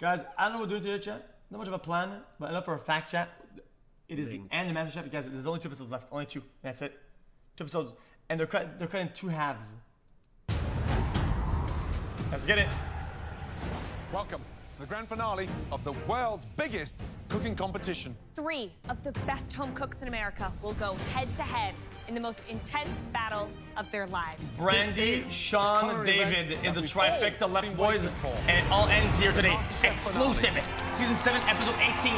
Guys, I don't know what we're doing today, chat. Not much of a plan, but I know for a fact, chat, it is the end of MasterChef. Guys, there's only 2 episodes left. Only 2. That's it. 2 episodes. And they're cut in 2 halves. Let's get it. Welcome to the grand finale of the world's biggest cooking competition. 3 of the best home cooks in America will go head-to-head in the most intense battle of their lives. Brandy, Sean, David is a trifecta left, boys, and it all ends here today. Exclusive, season 7, episode 18.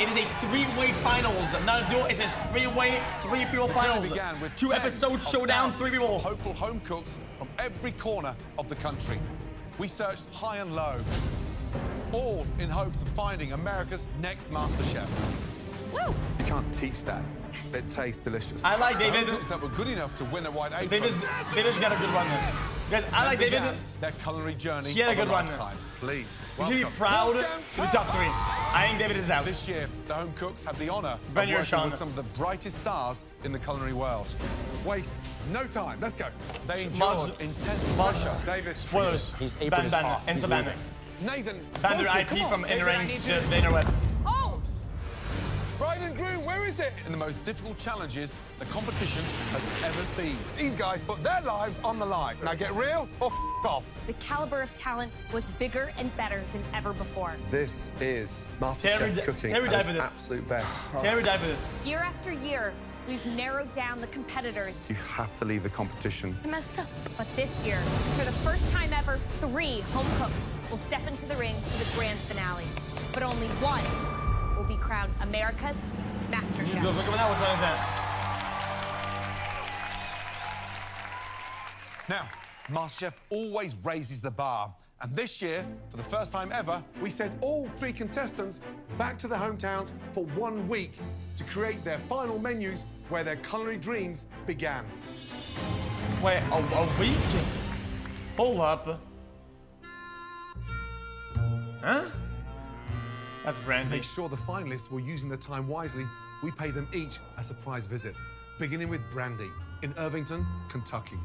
It is a 3-way finals, not a duel. It's a 3-way, 3 people finals. Began with 2 episode showdown, 3 people. Hopeful home cooks from every corner of the country. We searched high and low, all in hopes of finding America's next MasterChef. Woo! You can't teach that. It tastes delicious. I like David. Home cooks that were good enough to win a white apron. David's got a good run there. Guys, I like David. Their culinary journey. He had a good run. Please. You should be proud to be top 3. I think David is out. This year, the home cooks have the honor of Ben, you're working Sean. with some of the brightest stars in the culinary world. Waste no time. Let's go. They endured intense pressure. David. Spoilers. His apron is off. Enzo Banner. Nathan. Banner Vulture, IP come on. from Nathan, entering I need the interwebs. Oh! Bride and groom, where is it? In the most difficult challenges the competition has ever seen. These guys put their lives on the line. Now get real or off. The caliber of talent was bigger and better than ever before. This is Terry MasterChef cooking died at for its this. absolute best. Terry died for this. Year after year, we've narrowed down the competitors. You have to leave the competition. I messed up. But this year, for the first time ever, 3 home cooks will step into the ring for the grand finale. But only one will be crowned America's MasterChef. Look at that. Which one is that? Now, MasterChef always raises the bar. And this year, for the first time ever, We sent all 3 contestants back to their hometowns for 1 week to create their final menus where their culinary dreams began. Wait, a week? Hold up. Huh? That's To Brandy. make sure the finalists were using their time wisely, we paid them each a surprise visit, beginning with Brandy in Irvington, Kentucky.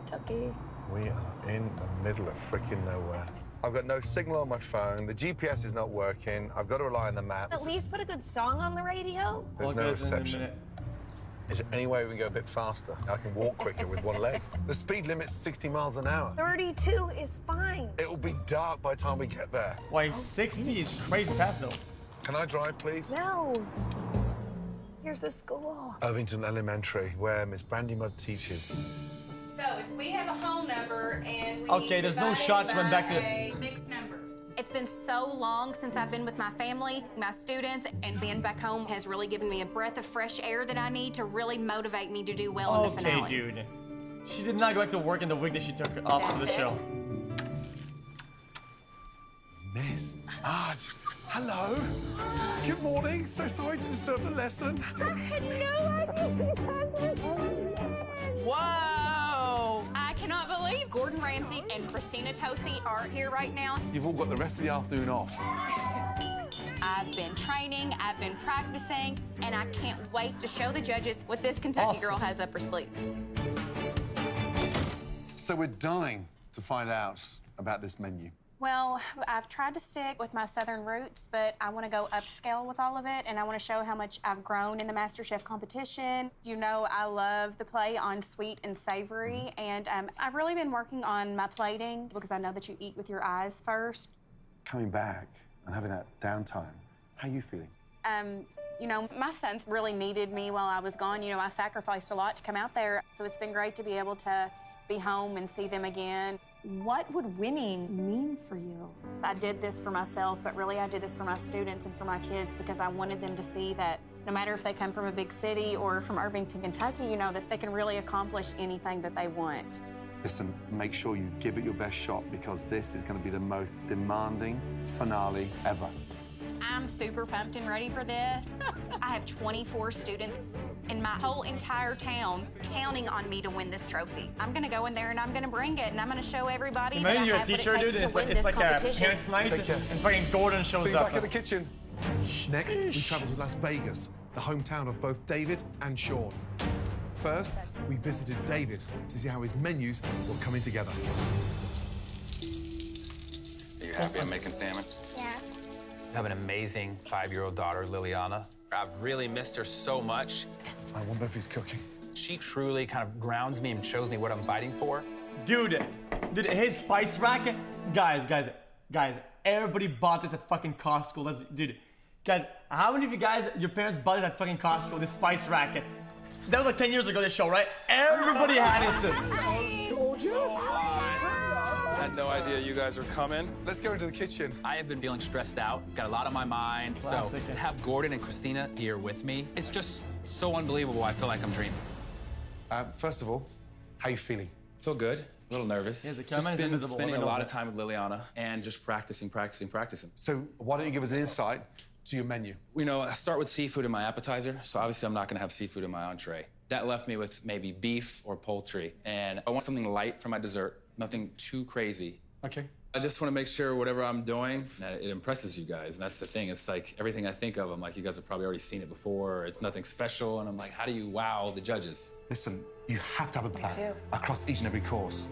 Kentucky. We are in the middle of freaking nowhere. I've got no signal on my phone. The GPS is not working. I've got to rely on the maps. At least put a good song on the radio. There's We'll no get it in a reception. minute. Is there any way we can go a bit faster? I can walk quicker with one leg. The speed limit's 60 miles an hour. 32 is fine. It will be dark by the time we get there. Wait, 60 is crazy fast though. Can I drive, please? No. Here's the school. Irvington Elementary, where Miss Brandy Mudd teaches. So if we have a whole number and we Okay, there's no divide it shot to run back by to- a mixed number. It's been so long since I've been with my family, my students, and being back home has really given me a breath of fresh air that I need to really motivate me to do well in the Okay, finale. dude. She did not go back to work in the week that she took off for the That's it. show. Miss Mudd, hello. Good morning. So sorry to disturb the lesson. Whoa! I cannot believe Gordon Ramsay and Christina Tosi are here right now. You've all got the rest of the afternoon off. I've been training, I've been practicing, and I can't wait to show the judges what this Kentucky girl has up her sleeve. So we're dying to find out about this menu. Well, I've tried to stick with my Southern roots, but I want to go upscale with all of it, and I want to show how much I've grown in the MasterChef competition. You know, I love the play on sweet and savory, and I've really been working on my plating because I know that you eat with your eyes first. Coming back and having that downtime, how are you feeling? You know, my sons really needed me while I was gone. You know, I sacrificed a lot to come out there, so it's been great to be able to be home and see them again. What would winning mean for you? I did this for myself, but really I did this for my students and for my kids because I wanted them to see that no matter if they come from a big city or from Irvington, Kentucky, you know, that they can really accomplish anything that they want. Listen, make sure you give it your best shot because this is going to be the most demanding finale ever. I'm super pumped and ready for this. I have 24 students in my whole entire town counting on me to win this trophy. I'm gonna go in there and I'm gonna bring it and I'm gonna show everybody that I Imagine you're a have what it teacher, takes dude. to It's win like, it's this like a competition. parents' night, Take care. and fucking Gordon shows See you up. back in the kitchen. Next, we travel to Las Vegas, the hometown of both David and Sean. First, we visited David to see how his menus were coming together. happy I'm making salmon? Yeah. I have an amazing 5-year-old daughter, Liliana. I've really missed her so much. I wonder if he's cooking. She truly kind of grounds me and shows me what I'm fighting for. Dude, his spice rack, guys, everybody bought this at fucking Costco. Dude, guys, how many of you guys, your parents bought it at fucking Costco, this spice rack? That was like 10 years ago, this show, right? Everybody had it. Gorgeous. I had no idea you guys were coming. Let's go into the kitchen. I have been feeling stressed out, got a lot on my mind. Classic. So to have Gordon and Christina here with me, it's just so unbelievable. I feel like I'm dreaming. First of all, how you feeling? Feel good, a little nervous. Yeah, the Just camera's been invisible. spending a Nobody lot knows of time with Liliana and just practicing. So why don't you give us an insight to your menu? You know, I start with seafood in my appetizer, so obviously I'm not gonna have seafood in my entree. That left me with maybe beef or poultry, and I want something light for my dessert, nothing too crazy. Okay. I just want to make sure whatever I'm doing, that it impresses you guys, and that's the thing. It's like everything I think of, I'm like, you guys have probably already seen it before, or it's nothing special, and I'm like, how do you wow the judges? Listen, you have to have a plan do. across each and every course.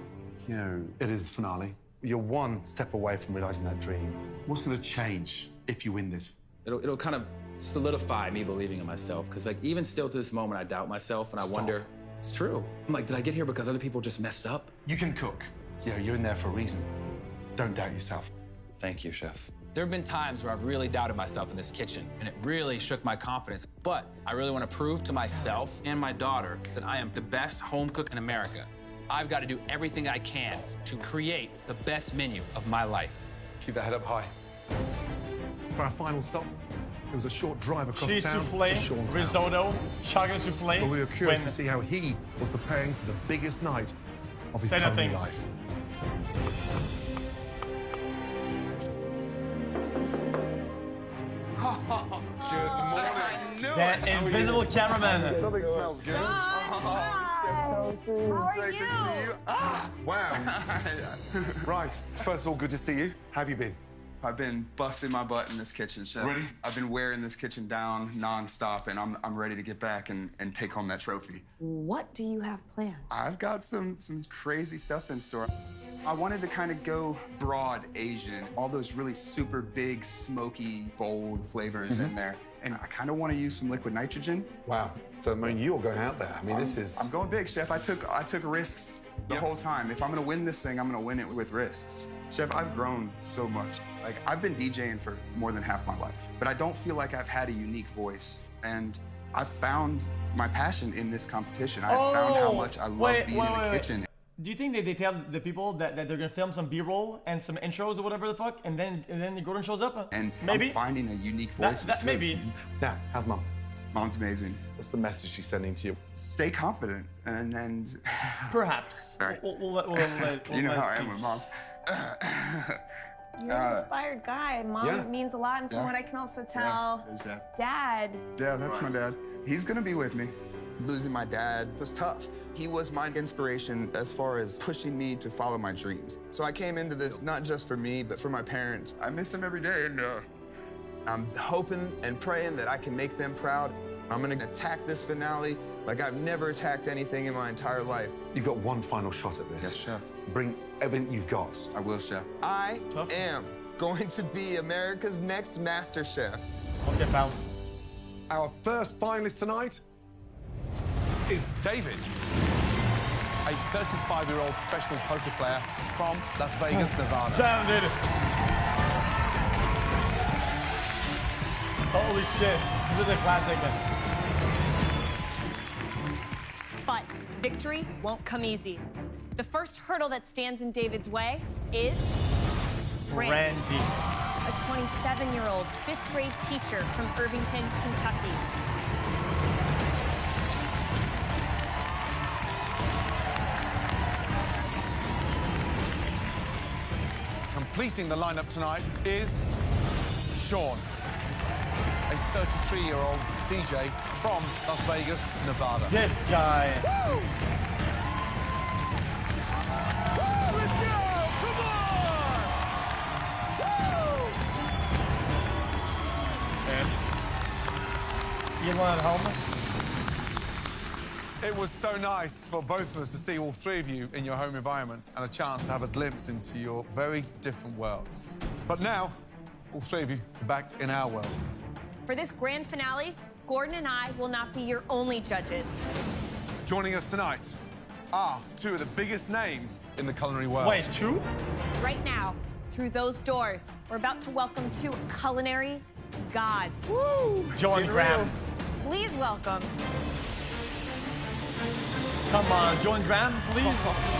You know, it is the finale. You're one step away from realizing that dream. What's going to change if you win this? It'll kind of solidify me believing in myself, because like even still to this moment, I doubt myself, and I wonder, it's true. I'm like, did I get here because other people just messed up? You can cook. You know, you're in there for a reason. Don't doubt yourself. Thank you, chef. There have been times where I've really doubted myself in this kitchen, and it really shook my confidence. But I really want to prove to myself and my daughter that I am the best home cook in America. I've got to do everything I can to create the best menu of my life. Keep that head up high. For our final stop, it was a short drive across Cheese town souffle, to Sean's house. risotto, chocolate souffle. But we were curious to see how he was preparing for the biggest night of his Say culinary nothing. life. Good morning. That invisible cameraman. Something smells good. How are you? Wow. Right. First of all, good to see you. How have you been? I've been busting my butt in this kitchen, chef. Ready? I've been wearing this kitchen down nonstop, and I'm ready to get back and take home that trophy. What do you have planned? I've got some crazy stuff in store. I wanted to kind of go broad Asian, all those really super big, smoky, bold flavors in there. And I kind of want to use some liquid nitrogen. Wow. So, I mean, you're going out there. I mean, this is... I'm going big, chef. I took risks the whole time. If I'm gonna win this thing, I'm gonna win it with risks. Chef, I've grown so much. Like, I've been DJing for more than half my life, but I don't feel like I've had a unique voice. And I've found my passion in this competition. I've found how much I love being in the kitchen. Do you think they tell the people that they're gonna film some B-roll and some intros or whatever the fuck, and then Gordon shows up? And maybe I'm finding a unique voice. with food. maybe. Now, how's Mum? Mom's amazing. What's the message she's sending to you? Stay confident and Perhaps. Sorry. We'll let you know how I see. am with Mom. You're an inspired guy. Mom yeah. means a lot, and from what I can also tell, There's Dad. Dad. Yeah, that's my dad. He's gonna be with me. Losing my dad was tough. He was my inspiration as far as pushing me to follow my dreams. So I came into this not just for me, but for my parents. I miss them every day, and I'm hoping and praying that I can make them proud. I'm gonna attack this finale like I've never attacked anything in my entire life. You've got one final shot at this. Yes, chef. Bring everything you've got. I will, chef. I Tough. am going to be America's next MasterChef. Okay, pal. Our first finalist tonight is David, a 35-year-old professional poker player from Las Vegas, Nevada. Damn, dude. Holy shit. This is a classic. But victory won't come easy. The first hurdle that stands in David's way is Randy. a 27-year-old fifth-grade teacher from Irvington, Kentucky. Completing the lineup tonight is Sean, a 33-year-old DJ from Las Vegas, Nevada. This guy. Let's go! Come on! You want it home? It was so nice for both of us to see all three of you in your home environments and a chance to have a glimpse into your very different worlds. But now, all three of you are back in our world. For this grand finale, Gordon and I will not be your only judges. Joining us tonight are two of the biggest names in the culinary world. Wait, two? Right now, through those doors, we're about to welcome two culinary gods. Woo! Joe and Graham. Please welcome. Come on, Joe and Graham, please. Oh,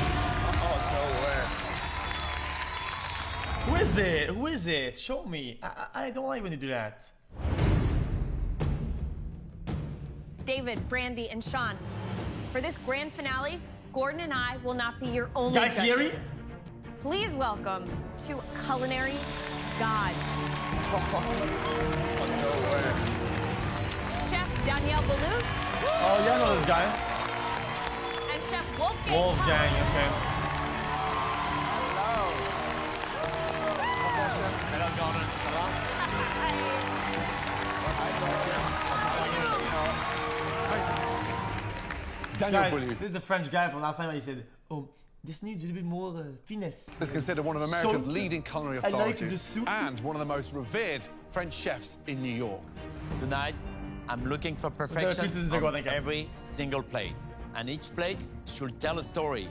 Who is it? Who is it? Show me. I don't like when you do that. David, Brandy, and Sean. For this grand finale, Gordon and I will not be your only Guy judges. Fieri? Please welcome two culinary gods. Chef Danielle Ballou Oh, yeah, I know this guy. and Chef Wolfgang. Wolfgang, okay. Daniel Guys, Ballou this is a French guy from last time. He said, "Oh, this needs a little bit more finesse." is considered one of America's Salt. leading culinary I like authorities the soup. and one of the most revered French chefs in New York. Tonight, I'm looking for There are two perfection seasons ago, I on think. every single plate. And each plate should tell a story.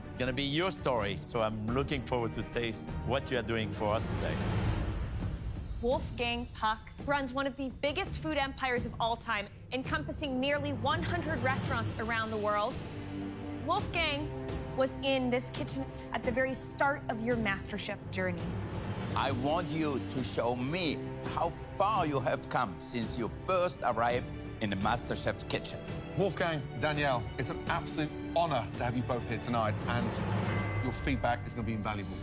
It's gonna be your story, so I'm looking forward to taste what you are doing for us today. Wolfgang Puck runs one of the biggest food empires of all time, encompassing nearly 100 restaurants around the world. Wolfgang was in this kitchen at the very start of your MasterChef journey. I want you to show me how far you have come since you first arrived in the MasterChef kitchen. Wolfgang, Danielle, it's an absolute honor to have you both here tonight, and your feedback is going to be invaluable.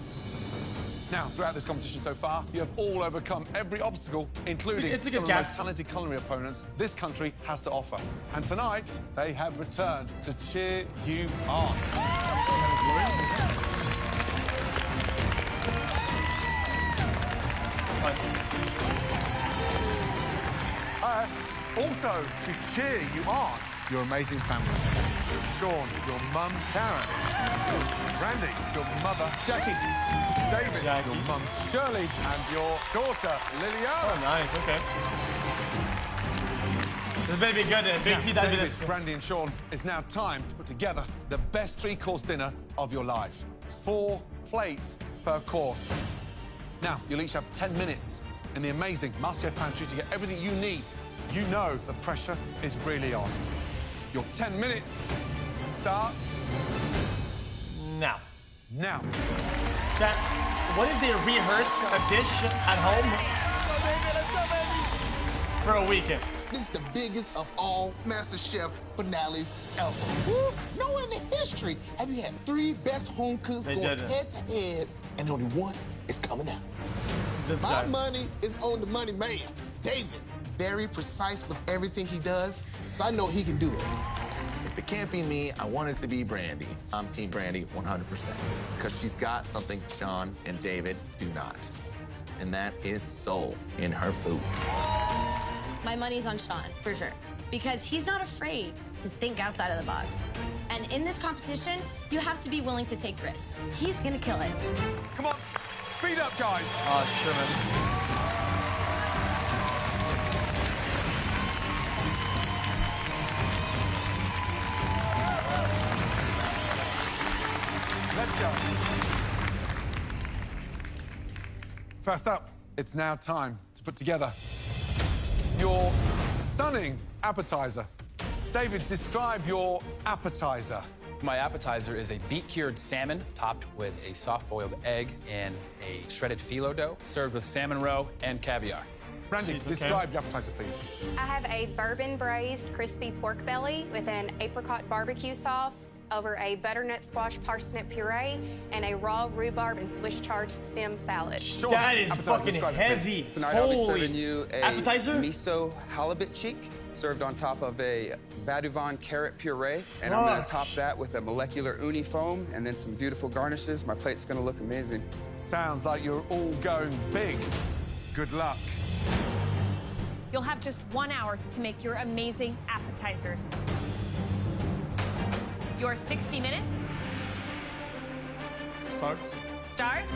Now, throughout this competition so far, you have all overcome every obstacle, including It's a some good of the most cast. talented culinary opponents this country has to offer. And tonight, they have returned to cheer you on. Also, to cheer you on, your amazing families. Sean, your mum, Karen. Randy, your mother, Jackie. David, Jackie. your mum, Shirley, and your daughter, Liliana. Oh, nice. Okay. This better be good. Big T David, David. Randy, and Sean, it's now time to put together the best three-course dinner of your life. 4 plates per course. Now, you'll each have 10 minutes in the amazing MasterChef pantry to get everything you need. You know the pressure is really on. Your 10 minutes starts Now, now. chat. What if they rehearse a dish at home for a weekend? This is the biggest of all MasterChef finales ever. Woo! Nowhere in the history have you had 3 best home cooks They going didn't. head to head, and only one is coming out. This My guy. money is on the money man, David. Very precise with everything he does, so I know he can do it. If it can't be me, I want it to be Brandy. I'm Team Brandy 100%. Because she's got something Sean and David do not. And that is soul in her food. My money's on Sean, for sure. Because he's not afraid to think outside of the box. And in this competition, you have to be willing to take risks. He's gonna kill it. Come on, speed up, guys. Oh, sure, man. Let's go. First up, it's now time to put together your stunning appetizer. David, describe your appetizer. My appetizer is a beet-cured salmon topped with a soft-boiled egg and a shredded phyllo dough, served with salmon roe and caviar. Randy, Jeez, okay. describe your appetizer, please. I have a bourbon braised crispy pork belly with an apricot barbecue sauce over a butternut squash parsnip puree and a raw rhubarb and Swiss chard stem salad. Sean, That is appetizer, fucking describe it, please. heavy. Tonight I'll be Holy serving you a appetizer. miso halibut cheek served on top of a Badouvan carrot puree. And I'm gonna Fuck. top that with a molecular uni foam and then some beautiful garnishes. My plate's gonna look amazing. Sounds like you're all going big. Good luck. You'll have just 1 hour to make your amazing appetizers. Your 60 minutes Starts. starts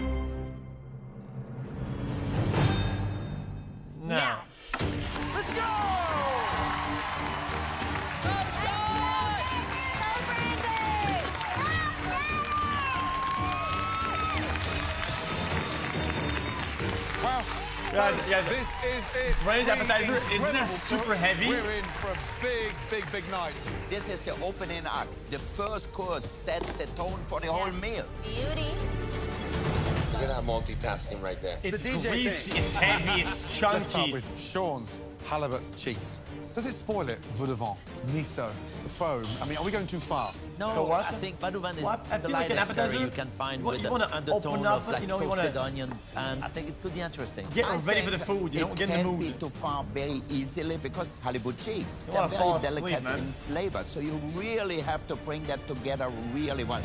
Wow. Guys, this is it. Brandy's Three appetizer, isn't that incredible super cooks. heavy? We're in for a big, big, big night. This is the opening act. The first course sets the tone for the whole meal. Beauty. Look at that multitasking right there. It's the DJ greasy, thing. it's heavy, it's Let's start chunky. with Sean's halibut cheeks. Does it spoil it, veau de vin, miso, the foam? I mean, are we going too far? No, So what? I think Paduvan is What? I the feel like an lightest curry appetizer, you can find you with the wanna undertone open up, of like you know, you toasted wanna- onion, and I think it could be interesting. Get I ready for the think food, you know, get in the It can be mood. too far very easily because halibut cheeks, You they're wanna fall very asleep, delicate man. in flavor. So you really have to bring that together really well.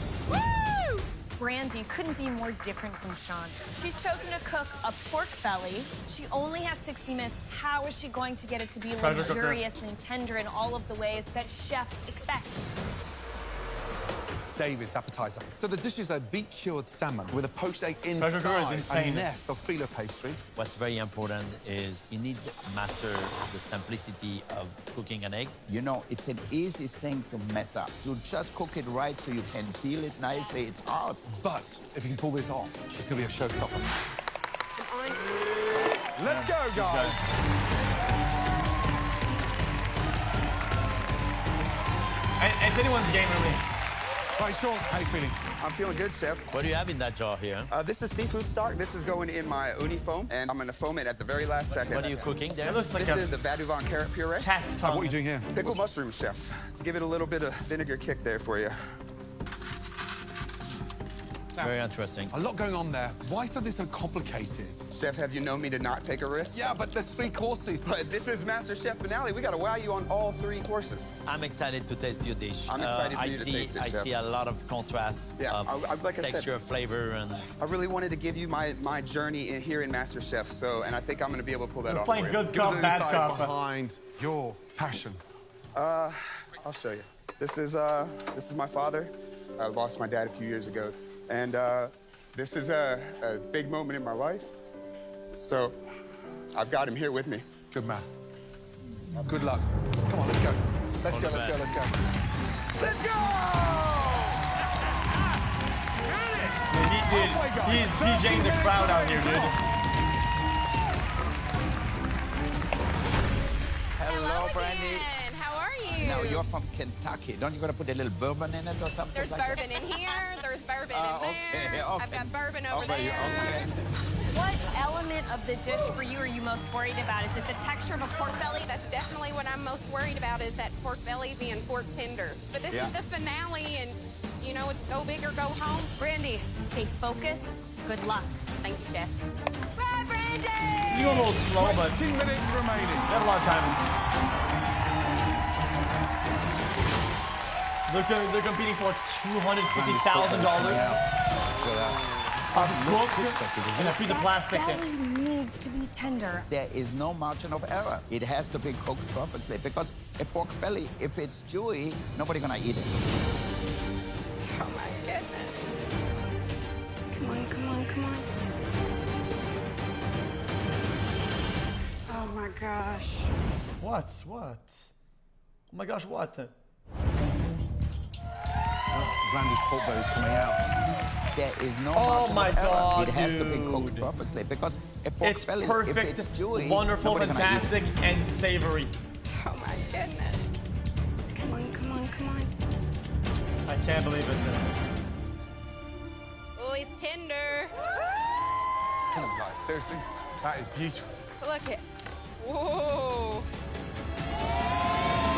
Brandy couldn't be more different from Sean. She's chosen to cook a pork belly. She only has 60 minutes. How is she going to get it to be Pressure cooker. luxurious and tender in all of the ways that chefs expect? David's appetizer. So the dish is a beet-cured salmon with a poached egg Pressure cooker is inside insane. a nest of filo pastry. What's very important is you need to master the simplicity of cooking an egg. You know, it's an easy thing to mess up. You just cook it right so you can peel it nicely. It's hard. But if you can pull this off, it's going to be a showstopper. Let's go, guys. It's anyone's game, really. Right, Sean, how you feeling? I'm feeling good, Chef. What do you have in that jar here? This is seafood stock. This is going in my uni foam, and I'm going to foam it at the very last second. What are you cooking there? It looks like This a is the Vadouvan carrot puree. cat's tongue. What are you doing here? Pickled mushrooms, Chef. To give it a little bit of vinegar kick there for you. Very interesting. A lot going on there. Why is this so complicated? Chef, have you known me to not take a risk? Yeah, but there's 3 courses. But this is MasterChef finale. We got to wow you on all 3 courses. I'm excited to taste your dish. I'm excited for you to see, taste it, I Chef. see a lot of contrast Yeah, of like I said, texture, flavor, and I really wanted to give you my journey here in MasterChef, and I think I'm going to be able to pull that We're off playing for you. good Give us cop, an bad insight cop. behind your passion. I'll show you. This is my father. I lost my dad a few years ago, and this is a big moment in my life. So I've got him here with me. Good man. Good luck. Come on, let's go. Let's go, let's go, let's go. Let's go! He's DJing the crowd out here, dude. Hello, Brandy. How are you? Now, you're from Kentucky. Don't you got to put a little bourbon in it or something There's like that? bourbon in here. There's bourbon in there. okay. I've got bourbon over Okay, there. okay. What element of the dish for you are you most worried about? Is it the texture of a pork belly? That's definitely what I'm most worried about is that pork belly being pork tender. But this is the finale, and you know it's go big or go home. Brandy, stay focused. Good luck. Thank you, Chef. Bye, Brandy! You go a little slow, but 2 minutes remaining. you have a lot of time. They're competing for $250,000. A book and a piece of plastic. That belly needs to be tender. There is no margin of error. It has to be cooked perfectly because a pork belly, if it's chewy, nobody's gonna eat it. Oh my goodness. Come on, come on, come on. Oh my gosh. What? Oh my gosh, what? Brandy's pork belly is coming out. There is no Oh margin my of error. God, It has to be dude. cooked perfectly because a pork It's belly, perfect, if it's chewy, wonderful, nobody's gonna eat it. fantastic, and savory. Oh my goodness. Come on, come on, come on. I can't believe it. Oh, he's tender. Come on, guys, seriously? That is beautiful. Look at. Whoa.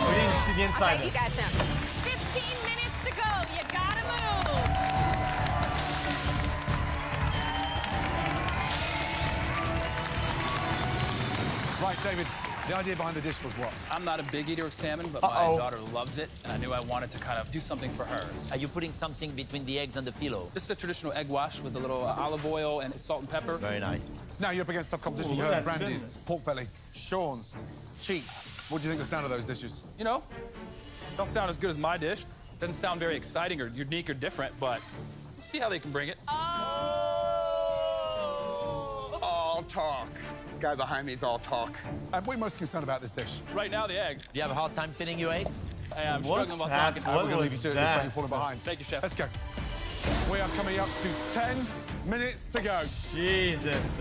We didn't see the inside. Okay, you got some. 15 minutes to go. You gotta move. Right, David, the idea behind the dish was what? I'm not a big eater of salmon, but my daughter loves it, and I knew I wanted to kind of do something for her. Are you putting something between the eggs and the phyllo? This is a traditional egg wash with a little olive oil and salt and pepper. Very nice. Now you're up against tough competition. Ooh, You look heard at that Brandy's spin. pork belly, Sean's cheeks. What do you think of the sound of those dishes? You know, don't sound as good as my dish. Doesn't sound very exciting or unique or different, but we'll see how they can bring it. All talk. This guy behind me is all talk. And what are you most concerned about this dish? Right now, the eggs. Do you have a hard time fitting your eggs? I'm What's struggling while that? talking. We're What going to leave was you to it. that? Looks like you're falling behind. Thank you, Chef. Let's go. We are coming up to 10 minutes to go. Jesus.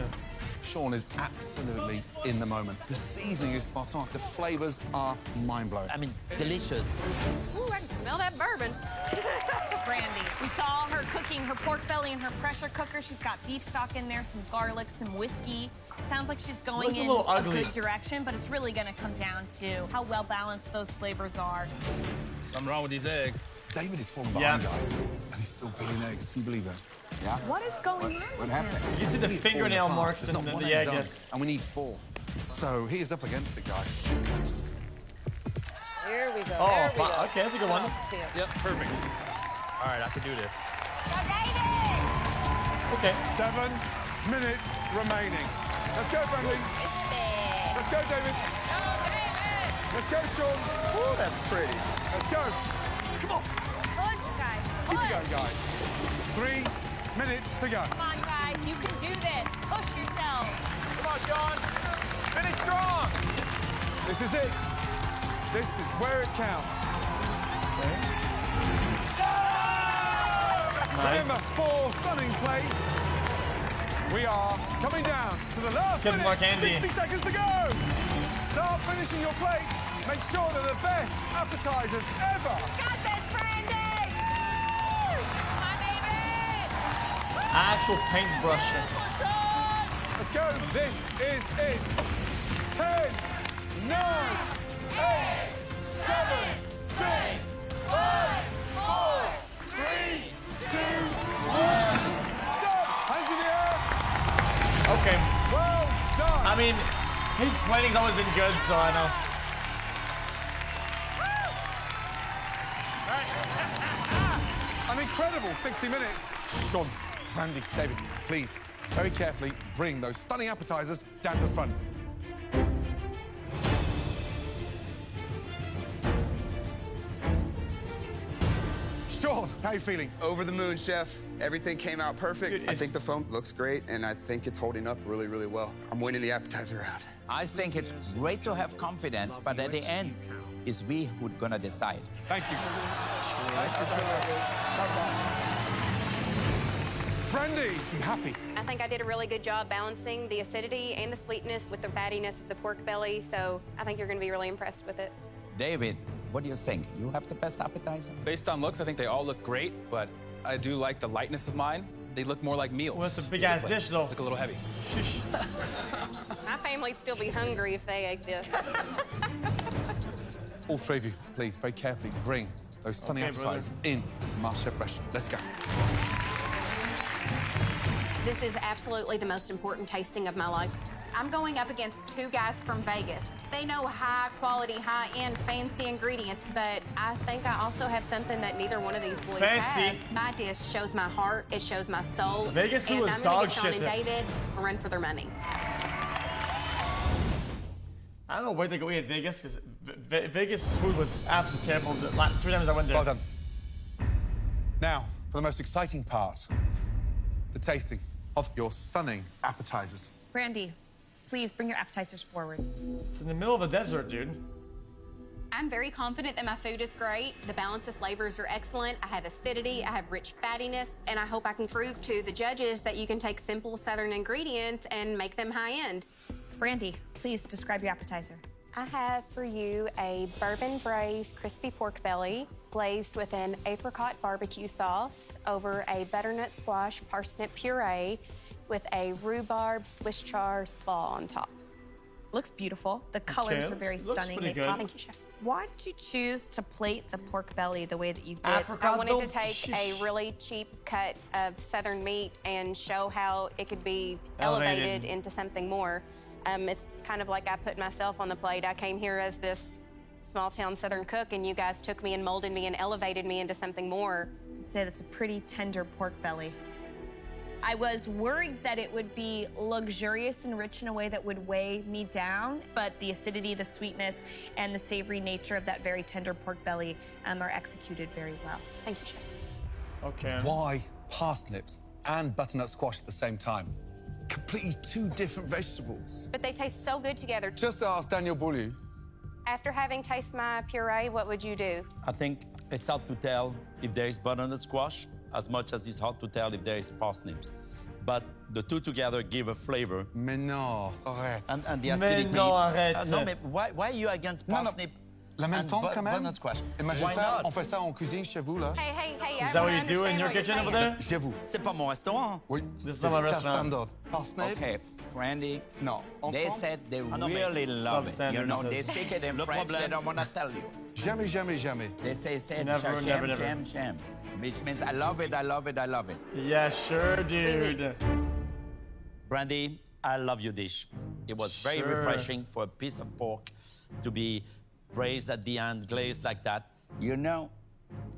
Sean is absolutely in the moment. The seasoning is spot on. The flavors are mind-blowing. I mean, delicious. Ooh, I can smell that bourbon. Brandy, we saw her cooking her pork belly in her pressure cooker. She's got beef stock in there, some garlic, some whiskey. Sounds like she's going in a good direction, but it's really gonna come down to how well balanced those flavors are. Something wrong with these eggs. David is falling behind, guys, and he's still peeling eggs. Can you believe that? Yeah. What is going on? What happened? You can see the fingernail marks and the egg gets. And we need 4. So he is up against it, guys. Here we go. Oh, There we go. okay, that's a good one. Yep, perfect. All right, I can do this. Okay. 7 minutes remaining. Let's go, Brandy. Let's go, David. Let's go, Sean. Ooh, that's pretty. Let's go. Come on. Push, guys. Keep Push. it going, guys. 3 minutes to go. Come on, guys. You can do this. Push yourselves. Come on, Sean. Finish strong. This is it. This is where it counts. Remember, 4 stunning plates. We are coming down to the last Good minute. mark, Andy. 60 seconds to go. Start finishing your plates. Make sure they're the best appetizers ever. Got this, Brandy. Come on, David. Actual paintbrush. Let's go. This is it. 10, 9, 8, 7, 6, 5, 4, 3, 2, 1. Stop. Hands in the air. Okay. Well done. I mean, his plating's always been good, so I know. An incredible 60 minutes. Sean, Brandy, David, please, very carefully bring those stunning appetizers down to the front. Sean, how are you feeling? Over the moon, chef. Everything came out perfect. Dude, I think the foam looks great, and I think it's holding up really, really well. I'm winning the appetizer round. I think it's great to have confidence, but at the end, it's we who's gonna decide. Thank you. Thank you very much. Brandy, you happy? I think I did a really good job balancing the acidity and the sweetness with the fattiness of the pork belly, so I think you're going to be really impressed with it. David, what do you think? You have the best appetizer? Based on looks, I think they all look great, but I do like the lightness of mine. They look more like meals. Well, it's a big-ass dish, though. Look a little heavy. My family'd still be hungry if they ate this. All 3 of you, please, very carefully bring those stunning appetizers in to the MasterChef restaurant. Let's go. This is absolutely the most important tasting of my life. I'm going up against 2 guys from Vegas. They know high quality, high-end, fancy ingredients, but I think I also have something that neither one of these boys have. My dish shows my heart, it shows my soul. Vegas food was and I'm gonna dog give Sean shit. and David a run for their money. I don't know where they go eat at Vegas, because Vegas food was absolutely terrible. The 3 times I went there. Well done. Now, for the most exciting part, the tasting of your stunning appetizers. Brandy, please bring your appetizers forward. It's in the middle of the desert, dude. I'm very confident that my food is great. The balance of flavors are excellent. I have acidity, I have rich fattiness, and I hope I can prove to the judges that you can take simple Southern ingredients and make them high-end. Brandy, please describe your appetizer. I have for you a bourbon braised crispy pork belly glazed with an apricot barbecue sauce over a butternut squash parsnip puree with a rhubarb Swiss chard slaw on top. Looks beautiful. The colors are very stunning. Pretty good. Thank you, chef. Why did you choose to plate the pork belly the way that you did? Apricot, I wanted to though? take a really cheap cut of Southern meat and show how it could be Elevated. elevated into something more. It's kind of like I put myself on the plate. I came here as this small town Southern cook, and you guys took me and molded me and elevated me into something more. I'd say that's a pretty tender pork belly. I was worried that it would be luxurious and rich in a way that would weigh me down, but the acidity, the sweetness, and the savory nature of that very tender pork belly are executed very well. Thank you, chef. Okay. Why parsnips and butternut squash at the same time? Completely 2 different vegetables. But they taste so good together. Just ask Daniel Boulou. After having tasted my puree, what would you do? I think it's hard to tell if there is butternut squash as much as it's hard to tell if there is parsnips. But The two together give a flavor. Mais non, arrête. And the Mais acidity. non, arrête. No, mais why are you against parsnip? La même and temps, quand même. butternut squash? Imagine Why ça, not? on fait ça en cuisine chez vous, là. Hey, Is that what you do in your kitchen over there? Chez vous. C'est pas mon restaurant. Oui. This is not my restaurant. Standard. Parsnip. Okay, Randy. Non. They Ensemble. said they Ah, non, mais really love it. You substandard, know, it they says. speak it in Le French, they problème- don't want to tell you. Jamais, jamais, jamais. They say Never, sham, never. sham, sham, which means I love it, I love it, I love it. Yeah, sure, dude. Brandy, I love your dish. It was very Sure. refreshing for a piece of pork to be braised at the end, glazed like that. You know,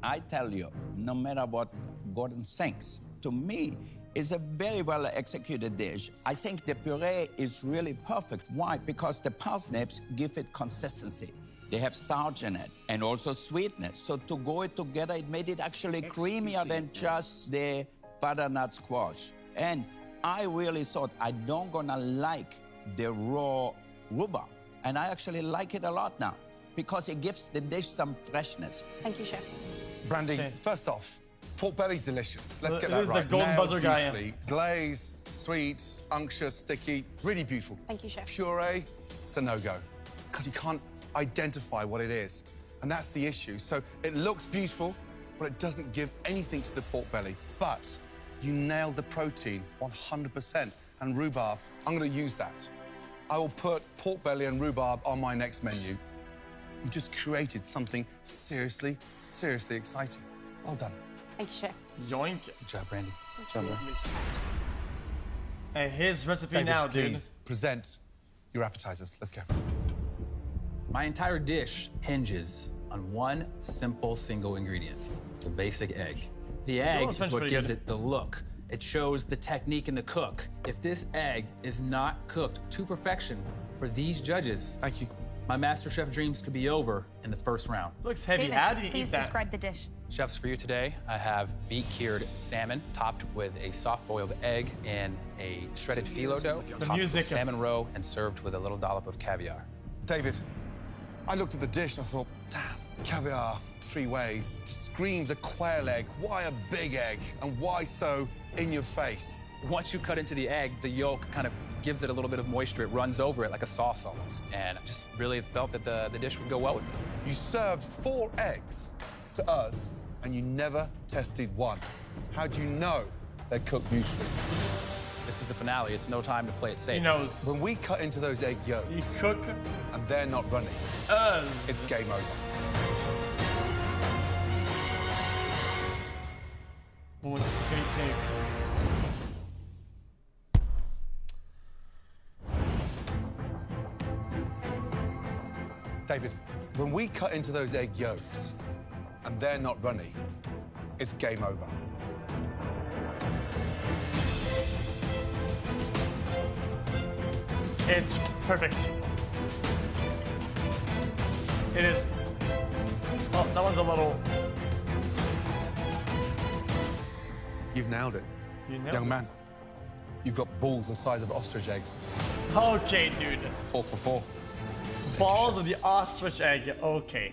I tell you, no matter what Gordon thinks, to me, it's a very well executed dish. I think the puree is really perfect. Why? Because the parsnips give it consistency. They have starch in it and also sweetness. So to go it together, it made it actually creamier than just the butternut squash. And I really thought I don't gonna like the raw rhubarb. And I actually like it a lot now because it gives the dish some freshness. Thank you, Chef. Brandy, first off, pork belly, delicious. Let's get This that is the right. golden Nailed buzzer guy, yeah. beautifully. Glazed, sweet, unctuous, sticky, really beautiful. Thank you, Chef. Puree, it's a no-go because you can't identify what it is. And that's the issue. So it looks beautiful, but it doesn't give anything to the pork belly. But you nailed the protein 100%. And rhubarb, I'm going to use that. I will put pork belly and rhubarb on my next menu. You just created something seriously, seriously exciting. Well done. Thank you, Chef. Yoink. Good job, Brandy. Good job, man. Hey, his recipe David, now, dude. please present your appetizers. Let's go. My entire dish hinges on one simple single ingredient, the basic egg. The egg French is what pretty gives good. it the look. It shows the technique in the cook. If this egg is not cooked to perfection for these judges, thank you. My MasterChef dreams could be over in the first round. Looks heavy. David, How did you please eat that? describe the dish. Chefs, for you today, I have beet-cured salmon topped with a soft-boiled egg and a shredded phyllo dough, topped music. with salmon roe and served with a little dollop of caviar. David, I looked at the dish and I thought, damn, caviar, 3 ways. Screams a quail egg. Why a big egg? And why so in your face? Once you cut into the egg, the yolk kind of gives it a little bit of moisture. It runs over it like a sauce almost. And I just really felt that the dish would go well with it. You served 4 eggs to us and you never tested one. How do you know they're cooked beautifully? This is the finale. It's no time to play it safe. He knows. When we cut into those egg yolks You cook and they're not running, us. it's game over. What's the tape? David, when we cut into those egg yolks and they're not runny, it's game over. It's perfect. It is. Oh, that one's a little. You've nailed it. You nailed Young it. man, you've got balls the size of ostrich eggs. Okay, dude. 4 for 4. Balls of the ostrich egg. Okay.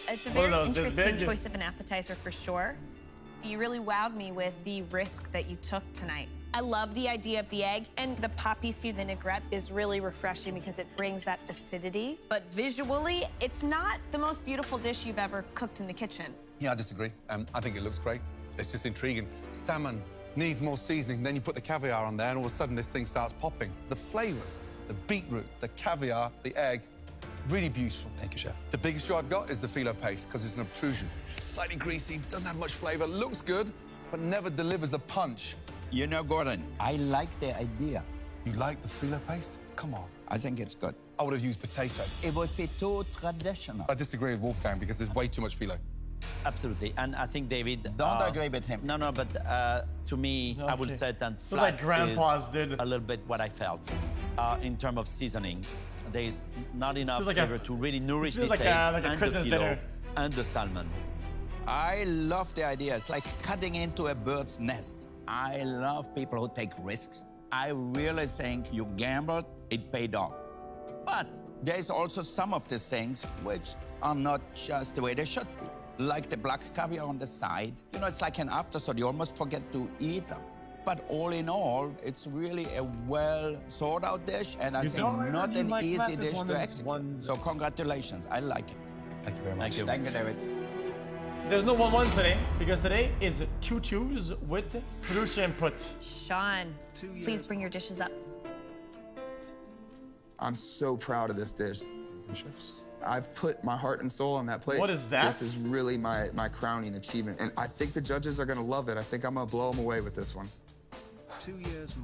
It's a Oh, very no, this interesting big? choice of an appetizer for sure. You really wowed me with the risk that you took tonight. I love the idea of the egg, and the poppy seed vinaigrette is really refreshing because it brings that acidity. But visually, it's not the most beautiful dish you've ever cooked in the kitchen. Yeah, I disagree. I think it looks great. It's just intriguing. Salmon needs more seasoning. Then you put the caviar on there, and all of a sudden this thing starts popping. The flavors, the beetroot, the caviar, the egg, really beautiful. Thank you, Chef. The biggest issue I've got is the phyllo paste because it's an obtrusion. Slightly greasy, doesn't have much flavor, looks good, but never delivers the punch. You know, Gordon, I like the idea. You like the phyllo paste? Come on. I think it's good. I would have used potato. It would be too traditional. I disagree with Wolfgang because there's way too much phyllo. Absolutely. And I think David... Don't agree with him. No, but to me, I would Okay. say that Feel like flat grandpas is did. a little bit what I felt. In terms of seasoning, there's not enough feels like flavor a- to really nourish feels this like eggs a and Christmas the phyllo dinner. and the salmon. I love the idea. It's like cutting into a bird's nest. I love people who take risks. I really think you gambled, it paid off. But there's also some of the things which are not just the way they should be. like the black caviar on the side. You know, it's like an afterthought. You almost forget to eat them. But all in all, it's really a well thought out dish, and I think not an easy dish to execute. So congratulations, I like it. Thank you very much. Thank you. Thank you, David. There's no 1-1s today, because today is 2-2s with producer input. Sean, please bring your dishes up. I'm so proud of this dish. I've put my heart and soul on that plate. What is that? This is really my crowning achievement. And I think the judges are gonna love it. I think I'm gonna blow them away with this one.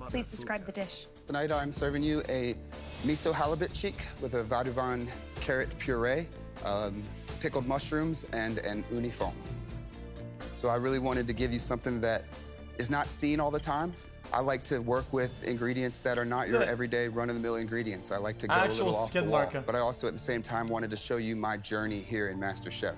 Please describe the dish. Tonight I'm serving you a miso halibut cheek with a vadouvan carrot puree, pickled mushrooms, and an uni foam. So I really wanted to give you something that is not seen all the time. I like to work with ingredients that are not your everyday run-of-the-mill ingredients. I like to go a little off the wall, but I also at the same time wanted to show you my journey here in MasterChef.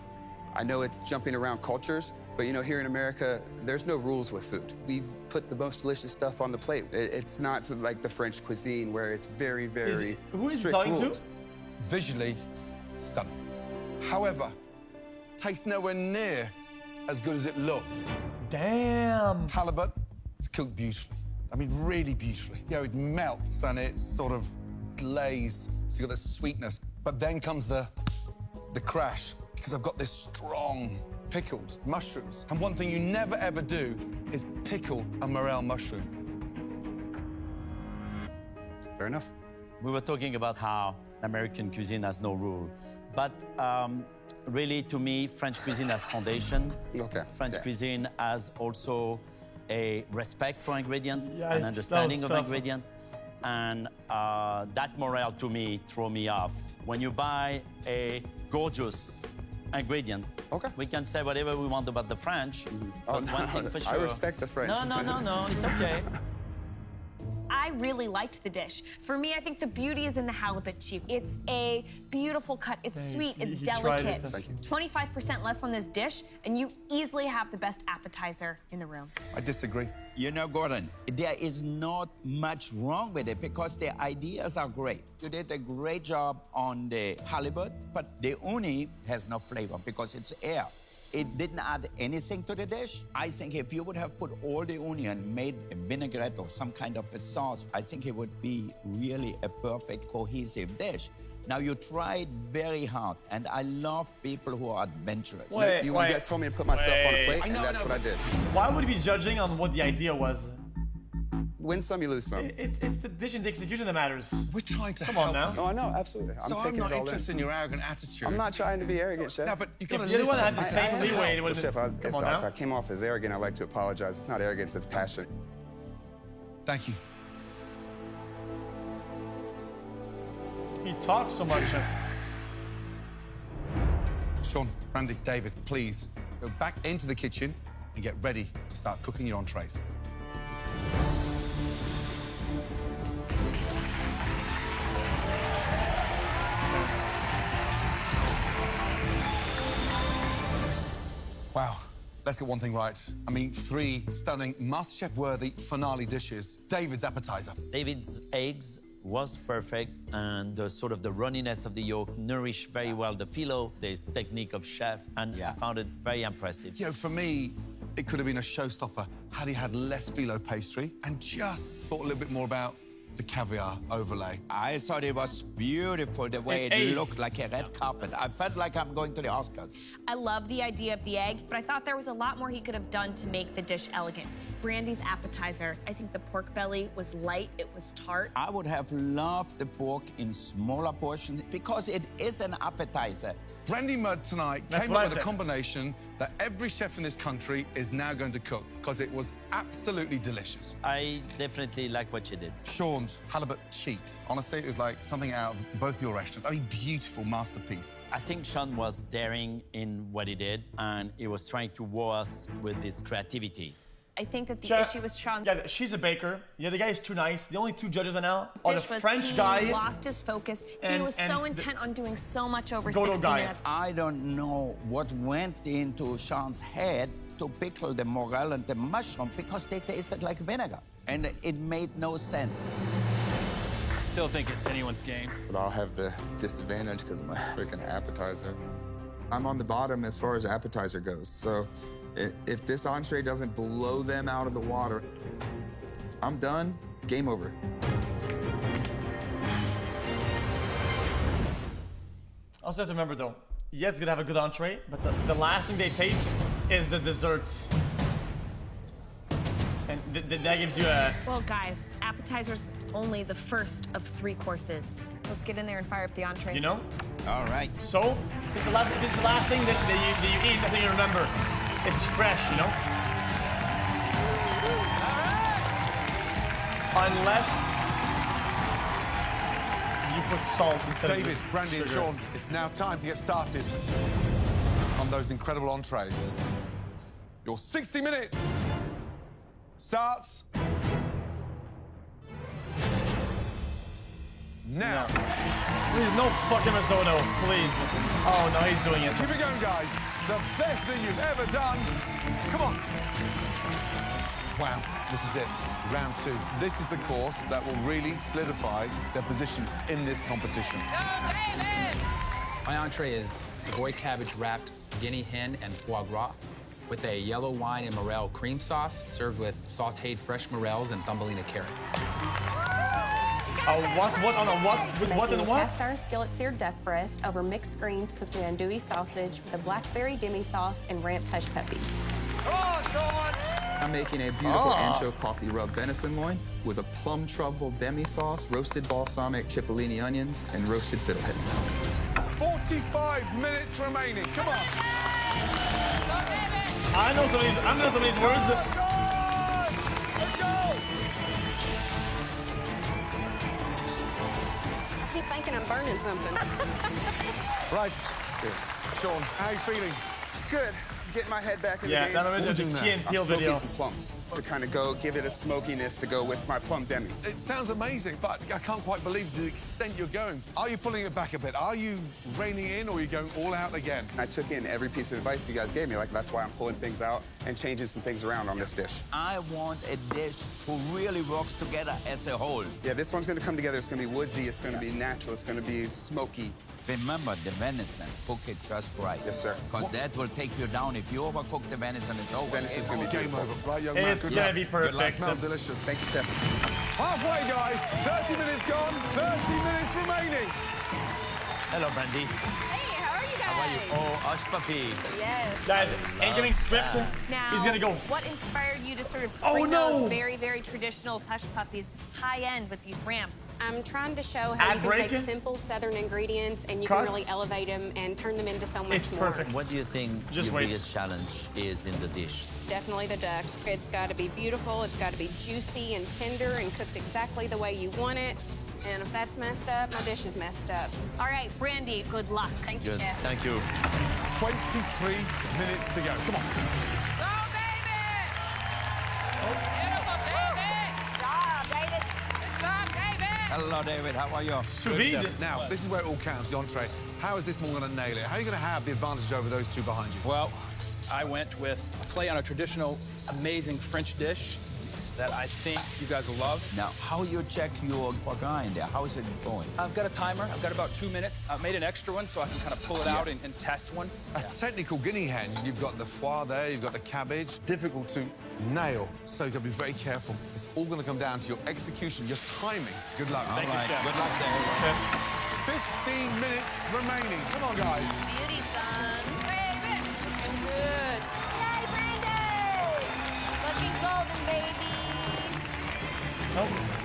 I know it's jumping around cultures, but you know, here in America, there's no rules with food. We put the most delicious stuff on the plate. It's not like the French cuisine where it's very, very strict rules. Visually stunning. However, tastes nowhere near as good as it looks. Damn. Halibut is cooked beautifully. I mean, really beautifully. You know, it melts and it's sort of glazed, so you got the sweetness. But then comes the crash, because I've got this strong pickled mushrooms. And one thing you never ever do is pickle a morel mushroom. Fair enough. We were talking about how American cuisine has no rule. But really, to me, French cuisine has foundation. French cuisine has also a respect for ingredient, an understanding of ingredient. And that morale, to me, throw me off. When you buy a gorgeous ingredient, we can say whatever we want about the French, but one thing for sure. I respect the French. No, it's okay. I really liked the dish. For me, I think the beauty is in the halibut cheek. It's a beautiful cut. It's sweet. It's delicate. Thank you. 25% less on this dish, and you easily have the best appetizer in the room. I disagree. You know, Gordon, there is not much wrong with it because the ideas are great. You did a great job on the halibut, but the uni has no flavor because it's air. It didn't add anything to the dish. I think if you would have put all the onion, made a vinaigrette or some kind of a sauce, I think it would be really a perfect cohesive dish. Now, you tried very hard, and I love people who are adventurous. You guys told me to put myself on a plate, and that's what I did. Why would you be judging on what the idea was? Win some, you lose some. It's the dish and the execution that matters. We're trying to Come help on now. Oh, I know, absolutely. I'm not interested in your arrogant attitude. I'm not trying to be arrogant, Chef. No, but you got to If the other one had the listen. same leeway, it would have Chef, been... if I came off as arrogant, I'd like to apologize. It's not arrogance, it's passion. Thank you. He talks so much. Sean, Randy, David, please go back into the kitchen and get ready to start cooking your entrees. Wow, let's get one thing right. I mean, 3 stunning MasterChef-worthy finale dishes. David's appetizer. David's eggs was perfect, and sort of the runniness of the yolk nourished very well the phyllo. There's technique of chef, and I found it very impressive. You know, for me, it could have been a showstopper had he had less phyllo pastry and just thought a little bit more about the caviar overlay. I thought it was beautiful the way it looked like a red carpet. I felt like I'm going to the Oscars. I love the idea of the egg, but I thought there was a lot more he could have done to make the dish elegant. Brandy's appetizer, I think the pork belly was light, it was tart. I would have loved the pork in smaller portions because it is an appetizer. Brandy Mudd tonight came up with a combination that every chef in this country is now going to cook because it was absolutely delicious. I definitely like what you did. Sean's halibut cheeks. Honestly, it was like something out of both your restaurants. I mean, beautiful masterpiece. I think Sean was daring in what he did, and he was trying to wow us with his creativity. I think that the issue with Sean... Yeah, she's a baker. Yeah, the guy is too nice. The only 2 judges right now are the French he guy. He lost his focus. He was so intent on doing so much over 60 minutes. I don't know what went into Sean's head to pickle the morel and the mushroom because they tasted like vinegar. And it made no sense. I still think it's anyone's game. But I'll have the disadvantage because of my freaking appetizer. I'm on the bottom as far as appetizer goes. So if this entree doesn't blow them out of the water, I'm done. Game over. Also have to remember though, yeah, it's gonna have a good entree, but the last thing they taste is the desserts. And that gives you a... Well, guys, appetizer's only the first of 3 courses. Let's get in there and fire up the entrees. You know? All right. So, if it's the last thing that you eat, I think you remember. It's fresh, you know? Unless you put salt instead David, of Brandy, and sugar. Sean, it's now time to get started on those incredible entrees. Your 60 minutes starts now. Please, no fucking risotto, please. Oh, no, he's doing it. Keep it going, guys. The best thing you've ever done. Come on. Wow, this is it. Round 2. This is the course that will really solidify their position in this competition. My entree is Savoy cabbage wrapped guinea hen and foie gras with a yellow wine and morel cream sauce served with sauteed fresh morels and thumbelina carrots. What on a what? With what and what? Cast iron skillet seared duck breast over mixed greens cooked in andouille sausage with a blackberry demi sauce and ramp hush puppies. I'm making a beautiful ancho coffee rub venison loin with a plum truffle demi sauce, roasted balsamic cipollini onions, and roasted fiddleheads. 45 minutes remaining. Come on. I know some of these words. I keep thinking I'm burning something. Right. Sean, how are you feeling? Good. Getting my head back in the game. Yeah, that was the Key and Peele video. Some plums to kind of give it a smokiness to go with my plum demi. It sounds amazing, but I can't quite believe the extent you're going. Are you pulling it back a bit? Are you reining in, or are you going all out again? I took in every piece of advice you guys gave me. Like, that's why I'm pulling things out and changing some things around on this dish. I want a dish who really works together as a whole. Yeah, this one's going to come together. It's going to be woodsy. It's going to be natural. It's going to be smoky. Remember the venison, cook it just right. Yes, sir. Because that will take you down. If you overcook the venison, it's over. Venison's going to be Game beautiful. over, right, young man? It's gonna be perfect. It smells delicious. Thank you, Chef. Halfway, guys. 30 minutes gone. 30 minutes remaining. Hello, Brandy. Hey, how are you guys? How are you? Oh, hush puppy. Yes. Guys, incoming script. Now, He's gonna go. what inspired you to sort of Oh, bring no. those very, very traditional hush puppies high end with these ramps? I'm trying to show how you can break take it? simple Southern ingredients and you Cuts? can really elevate them and turn them into so much It's more. perfect. What do you think Just your wait. biggest challenge is in the dish? Definitely the duck. It's got to be beautiful. It's got to be juicy and tender and cooked exactly the way you want it. And if that's messed up, my dish is messed up. All right, Brandy, good luck. Thank you, Good. Chef. Thank you. 23 minutes to go. Come on. Hello, David. How are you? Sous vide. Now, this is where it all counts, the entree. How is this one going to nail it? How are you going to have the advantage over those two behind you? Well, I went with a play on a traditional, amazing French dish that I think you guys will love. Now, how you check your foie gras in there? How is it going? I've got a timer. I've got about 2 minutes. I made an extra one so I can kind of pull it out and test one. A technical guinea hen. You've got the foie there, you've got the cabbage. Difficult to nail. So you've got to be very careful. It's all going to come down to your execution, your timing. Good luck. All right. Good luck, David. 15 minutes remaining. Come on, guys. Beauty, Sean. Looking good. Yay, Brandy! Looking golden, baby.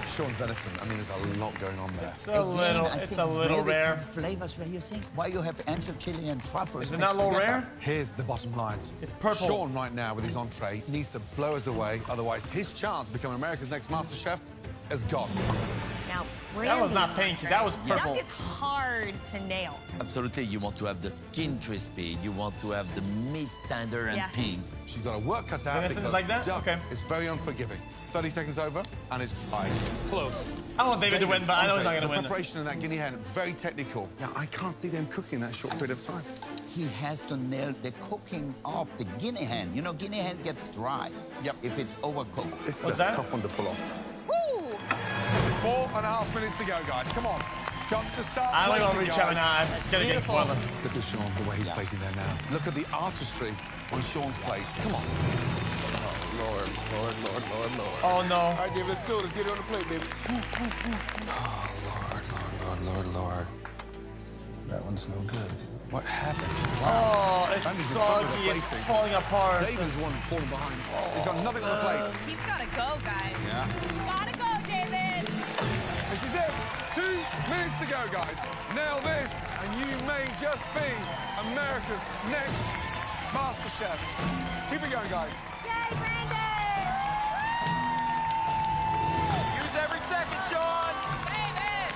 Sean's venison. I mean, there's a lot going on there. It's a little rare. Flavors where you think, why you have ancho chili and truffles. Is it not a little rare? Here's the bottom line. It's purple. Sean, right now, with his entree, needs to blow us away. Otherwise, his chance of becoming America's next MasterChef is gone. Now, That was not Brandy's pinky. That was entree. purple. Duck is hard to nail. Absolutely, you want to have the skin crispy. You want to have the meat tender and Yes. pink. She's got a work cut out Venison is because like that? duck Okay. is very unforgiving. 30 seconds over, and it's tried. Close. I want David to win, but I know he's not going to The win. preparation in that guinea hen, very technical. Now, I can't see them cooking that short period of time. He has to nail the cooking of the guinea hen. You know, guinea hen gets dry. Yep. If it's overcooked. This is What's a that? tough one to pull off. Woo! 4.5 minutes to go, guys. Come on. Got to start I don't want to plating, reach out guys. now. I'm scared to get spoiled. Look at Sean, the way he's plating there now. Look at the artistry on Sean's plate. Come on. Lord. Oh, no. All right, David, let's go. Let's get it on the plate, baby. Lord. That one's no good. What happened? Oh, it's Andy's in front of the soggy. It's plating. falling apart. David's the one falling behind. He's got nothing on the plate. He's gotta go, guys. Yeah. You gotta go, David. This is it. 2 minutes to go, guys. Nail this, and you may just be America's next MasterChef. Keep it going, guys. Yay, Brandon! Use every second, Sean. David!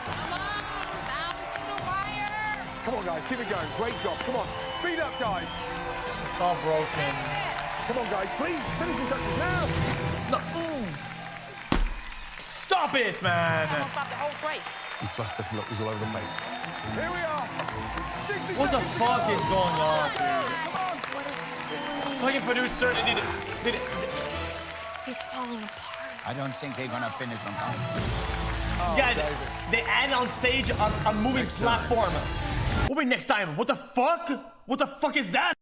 Come on, down to the wire. Come on, guys, keep it going. Great job. Come on, speed up, guys. It's all broken. Come on, guys, please, finishing touches now. No. Stop it, man. Almost stopped the whole plate. He's flustered. Look, he's all over the place. Here we are. 60 What the seconds to fuck go. is going on, dude? Come on. Fucking producer, did it. He's falling apart. I don't think they're gonna finish on time. Guys, they added on stage a moving platform. What will be next time? What the fuck? What the fuck is that?